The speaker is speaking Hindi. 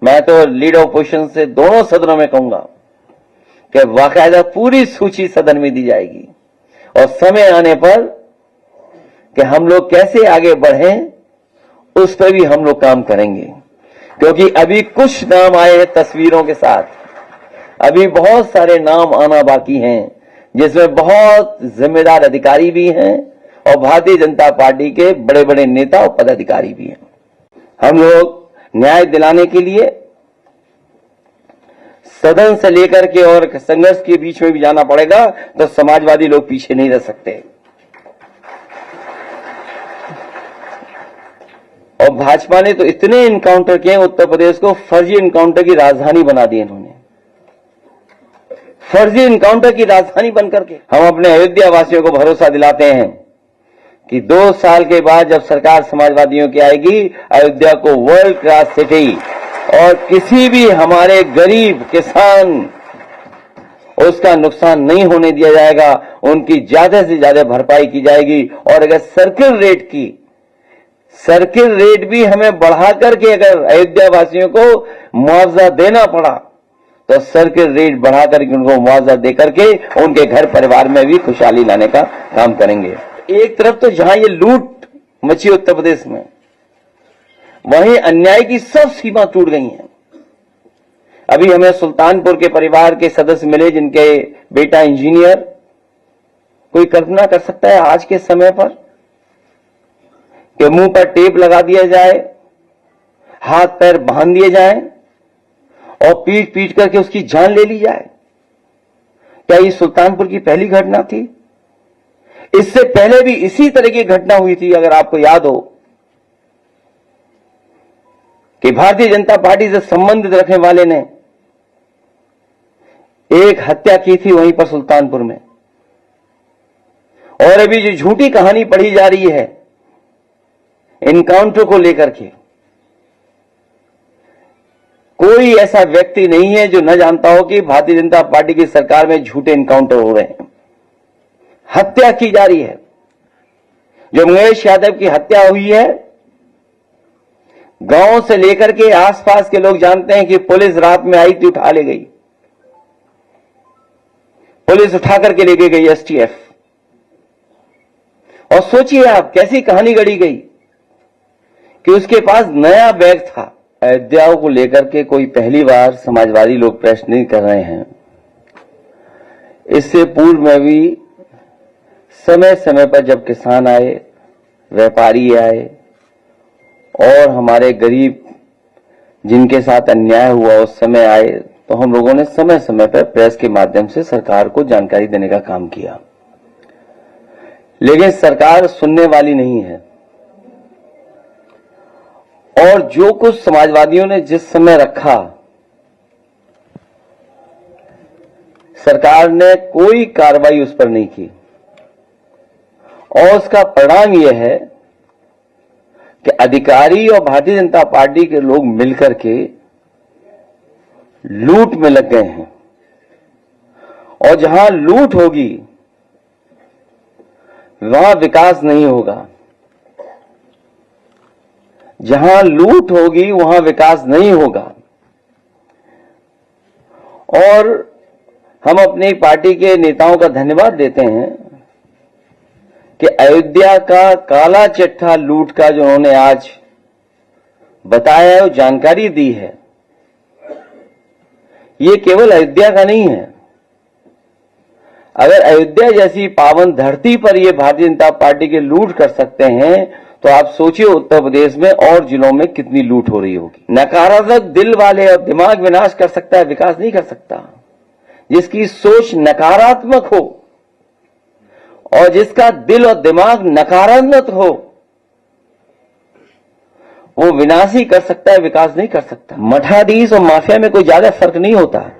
मैं तो लीडर ऑपोजिशन से दोनों सदनों में कहूंगा कि बाकायदा पूरी सूची सदन में दी जाएगी और समय आने पर कि हम लोग कैसे आगे बढ़ें उस पर भी हम लोग काम करेंगे, क्योंकि अभी कुछ नाम आए हैं तस्वीरों के साथ, अभी बहुत सारे नाम आना बाकी हैं जिसमें बहुत जिम्मेदार अधिकारी भी हैं और भारतीय जनता पार्टी के बड़े बड़े नेता और पदाधिकारी भी हैं। हम लोग न्याय दिलाने के लिए सदन से लेकर के और संघर्ष के बीच में भी जाना पड़ेगा, तो समाजवादी लोग पीछे नहीं रह सकते। और भाजपा ने तो इतने इनकाउंटर किए, उत्तर प्रदेश को फर्जी इनकाउंटर की राजधानी बना दी इन्होंने, फर्जी इनकाउंटर की राजधानी बनकर के। हम अपने अयोध्या वासियों को भरोसा दिलाते हैं कि 2 साल के बाद जब सरकार समाजवादियों की आएगी, अयोध्या को वर्ल्ड क्लास सिटी और किसी भी हमारे गरीब किसान उसका नुकसान नहीं होने दिया जाएगा, उनकी ज्यादा से ज्यादा भरपाई की जाएगी। और अगर सर्किल रेट भी हमें बढ़ा करके अगर अयोध्या वासियों को मुआवजा देना पड़ा तो सर्किल रेट बढ़ा करके उनको मुआवजा दे करके उनके घर परिवार में भी खुशहाली लाने का काम करेंगे। एक तरफ तो जहां ये लूट मची उत्तर प्रदेश में, वहीं अन्याय की सब सीमा टूट गई हैं। अभी हमें सुल्तानपुर के परिवार के सदस्य मिले जिनके बेटा इंजीनियर। कोई कल्पना कर सकता है आज के समय पर कि मुंह पर टेप लगा दिया जाए, हाथ पैर बांध दिए जाए और पीट पीट करके उसकी जान ले ली जाए? क्या ये सुल्तानपुर की पहली घटना थी? इससे पहले भी इसी तरह की घटना हुई थी। अगर आपको याद हो कि भारतीय जनता पार्टी से संबंधित रखने वाले ने एक हत्या की थी वहीं पर सुल्तानपुर में। और अभी जो झूठी कहानी पढ़ी जा रही है इनकाउंटर को लेकर के, कोई ऐसा व्यक्ति नहीं है जो न जानता हो कि भारतीय जनता पार्टी की सरकार में झूठे इनकाउंटर हो रहे हैं, हत्या की जा रही है। जो मंगेश यादव की हत्या हुई है, गांव से लेकर के आसपास के लोग जानते हैं कि पुलिस रात में आई थी, उठा ले गई, पुलिस उठा करके लेके गई एसटीएफ। और सोचिए आप कैसी कहानी गढ़ी गई कि उसके पास नया बैग था। अयोध्या को लेकर के कोई पहली बार समाजवादी लोग प्रश्न नहीं कर रहे हैं। इससे पूर्व में भी समय समय पर जब किसान आए, व्यापारी आए और हमारे गरीब जिनके साथ अन्याय हुआ उस समय आए, तो हम लोगों ने समय समय पर प्रेस के माध्यम से सरकार को जानकारी देने का काम किया। लेकिन सरकार सुनने वाली नहीं है। और जो कुछ समाजवादियों ने जिस समय रखा, सरकार ने कोई कार्रवाई उस पर नहीं की। और उसका परिणाम यह है कि अधिकारी और भारतीय जनता पार्टी के लोग मिलकर के लूट में लग गए हैं। और जहां लूट होगी वहां विकास नहीं होगा, जहां लूट होगी वहां विकास नहीं होगा। और हम अपनी पार्टी के नेताओं का धन्यवाद देते हैं कि अयोध्या का काला चिट्ठा लूट का जो उन्होंने आज बताया है, वो जानकारी दी है, ये केवल अयोध्या का नहीं है। अगर अयोध्या जैसी पावन धरती पर ये भारतीय जनता पार्टी के लूट कर सकते हैं, तो आप सोचिए उत्तर प्रदेश में और जिलों में कितनी लूट हो रही होगी। नकारात्मक दिल वाले और दिमाग विनाश कर सकता है, विकास नहीं कर सकता। जिसकी सोच नकारात्मक हो और जिसका दिल और दिमाग नकारात्मक हो, वो विनाश ही कर सकता है, विकास नहीं कर सकता। मठाधीश और माफिया में कोई ज्यादा फर्क नहीं होता।